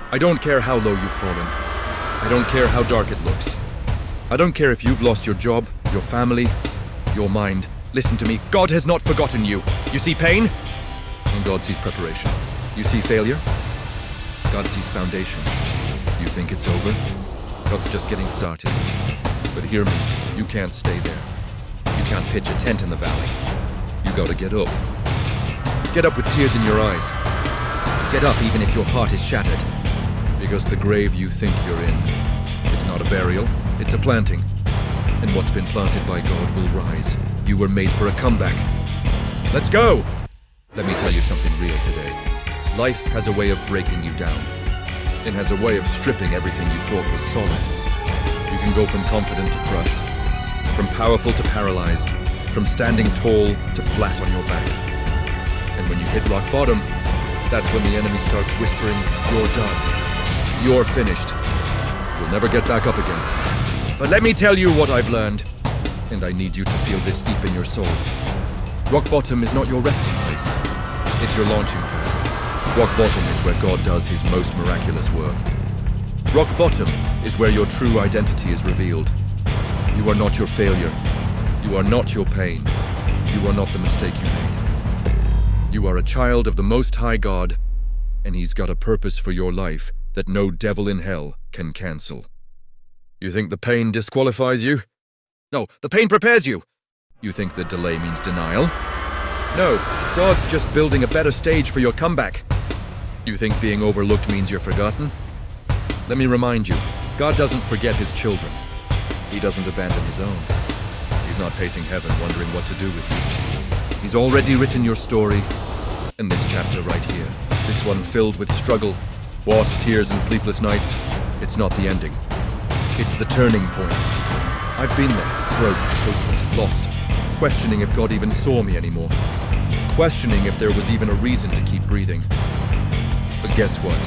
I don't care how low you've fallen. I don't care how dark it looks. I don't care if you've lost your job, your family, your mind. Listen to me. God has not forgotten you. You see pain? And God sees preparation. You see failure? God sees foundation. You think it's over? God's just getting started. But hear me, you can't stay there. You can't pitch a tent in the valley. You gotta get up. Get up with tears in your eyes. Get up even if your heart is shattered. Because the grave you think you're in, it's not a burial, it's a planting. And what's been planted by God will rise. You were made for a comeback. Let's go! Let me tell you something real today. Life has a way of breaking you down. It has a way of stripping everything you thought was solid. You can go from confident to crushed, from powerful to paralyzed, from standing tall to flat on your back. And when you hit rock bottom, that's when the enemy starts whispering, "You're done. You're finished. You'll never get back up again." But let me tell you what I've learned, and I need you to feel this deep in your soul. Rock bottom is not your resting place. It's your launching pad. Rock bottom is where God does his most miraculous work. Rock bottom is where your true identity is revealed. You are not your failure. You are not your pain. You are not the mistake you made. You are a child of the Most High God, and he's got a purpose for your life that no devil in hell can cancel. You think the pain disqualifies you? No, the pain prepares you. You think the delay means denial? No, God's just building a better stage for your comeback. You think being overlooked means you're forgotten? Let me remind you, God doesn't forget his children. He doesn't abandon his own. He's not pacing heaven wondering what to do with you. He's already written your story, and this chapter right here, this one filled with struggle, wars, tears, and sleepless nights, it's not the ending. It's the turning point. I've been there, broke, hopeless, lost, questioning if God even saw me anymore, questioning if there was even a reason to keep breathing. But guess what?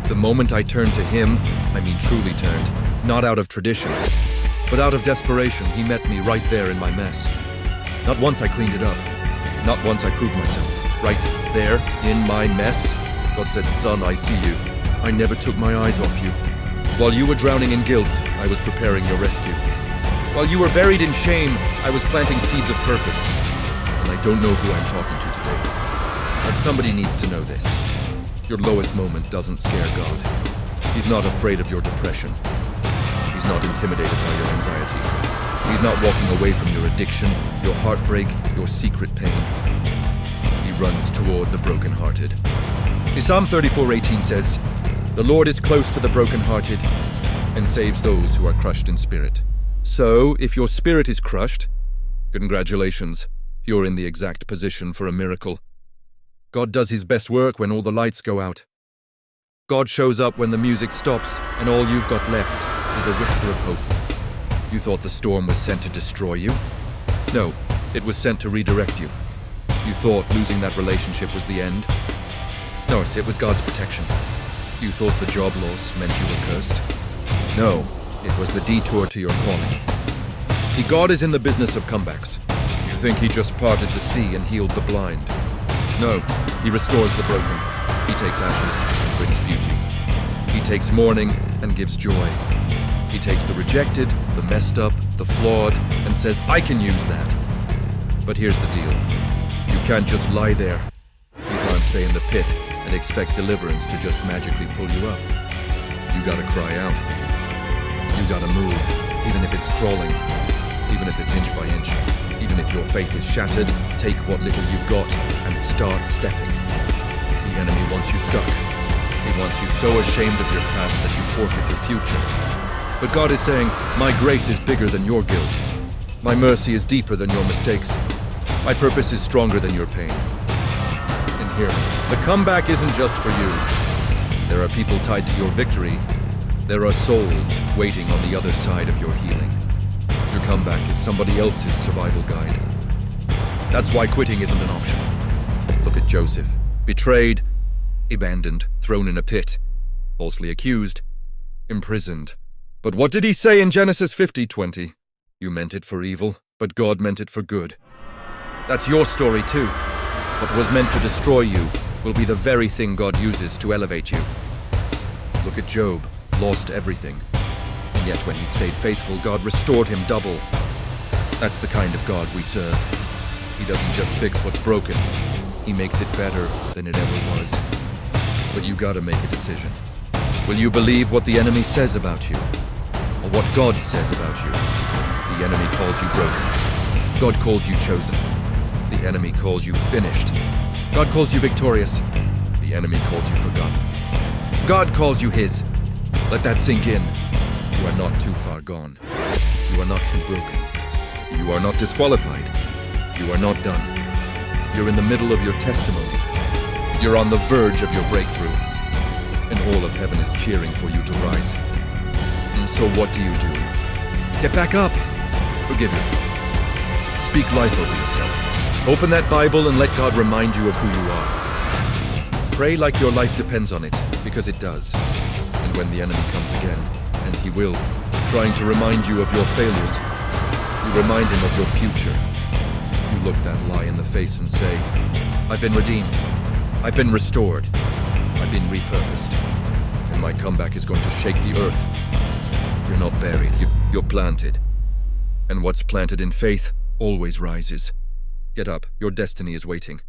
The moment I turned to him, I mean truly turned, not out of tradition, but out of desperation, he met me right there in my mess. Not once I cleaned it up, not once I proved myself. Right there in my mess, God said, "Son, I see you. I never took my eyes off you. While you were drowning in guilt, I was preparing your rescue. While you were buried in shame, I was planting seeds of purpose." And I don't know who I'm talking to today, but somebody needs to know this. Your lowest moment doesn't scare God. He's not afraid of your depression. He's not intimidated by your anxiety. He's not walking away from your addiction, your heartbreak, your secret pain. He runs toward the brokenhearted. Psalm 34:18 says, "The Lord is close to the brokenhearted and saves those who are crushed in spirit." So, if your spirit is crushed, congratulations, you're in the exact position for a miracle. God does his best work when all the lights go out. God shows up when the music stops and all you've got left is a whisper of hope. You thought the storm was sent to destroy you? No, it was sent to redirect you. You thought losing that relationship was the end? No, it was God's protection. You thought the job loss meant you were cursed? No, it was the detour to your calling. See, God is in the business of comebacks. You think he just parted the sea and healed the blind. No, he restores the broken. He takes ashes and brings beauty. He takes mourning and gives joy. He takes the rejected, the messed up, the flawed, and says, "I can use that." But here's the deal. You can't just lie there. You can't stay in the pit and expect deliverance to just magically pull you up. You gotta cry out. You gotta move, even if it's crawling, even if it's inch by inch, even if your faith is shattered. Take what little you've got and start stepping. The enemy wants you stuck. He wants you so ashamed of your past that you forfeit your future. But God is saying, "My grace is bigger than your guilt. My mercy is deeper than your mistakes. My purpose is stronger than your pain." And hear me, the comeback isn't just for you. There are people tied to your victory. There are souls waiting on the other side of your healing. Your comeback is somebody else's survival guide. That's why quitting isn't an option. Look at Joseph. Betrayed, abandoned, thrown in a pit, falsely accused, imprisoned. But what did he say in Genesis 50:20? You meant it for evil, but God meant it for good. That's your story too. What was meant to destroy you will be the very thing God uses to elevate you. Look at Job, lost everything. And yet when he stayed faithful, God restored him double. That's the kind of God we serve. He doesn't just fix what's broken. He makes it better than it ever was. But you gotta make a decision. Will you believe what the enemy says about you? Or what God says about you? The enemy calls you broken. God calls you chosen. The enemy calls you finished. God calls you victorious. The enemy calls you forgotten. God calls you his. Let that sink in. You are not too far gone. You are not too broken. You are not disqualified. You are not done. You're in the middle of your testimony. You're on the verge of your breakthrough. And all of heaven is cheering for you to rise. And so what do? Get back up. Forgive yourself. Speak life over yourself. Open that Bible and let God remind you of who you are. Pray like your life depends on it, because it does. And when the enemy comes again, and he will, trying to remind you of your failures, you remind him of your future. You look that lie in the face and say, I've been redeemed. I've been restored. I've been repurposed. And my comeback is going to shake the earth. You're not buried. You're planted. And what's planted in faith always rises. Get up. Your destiny is waiting.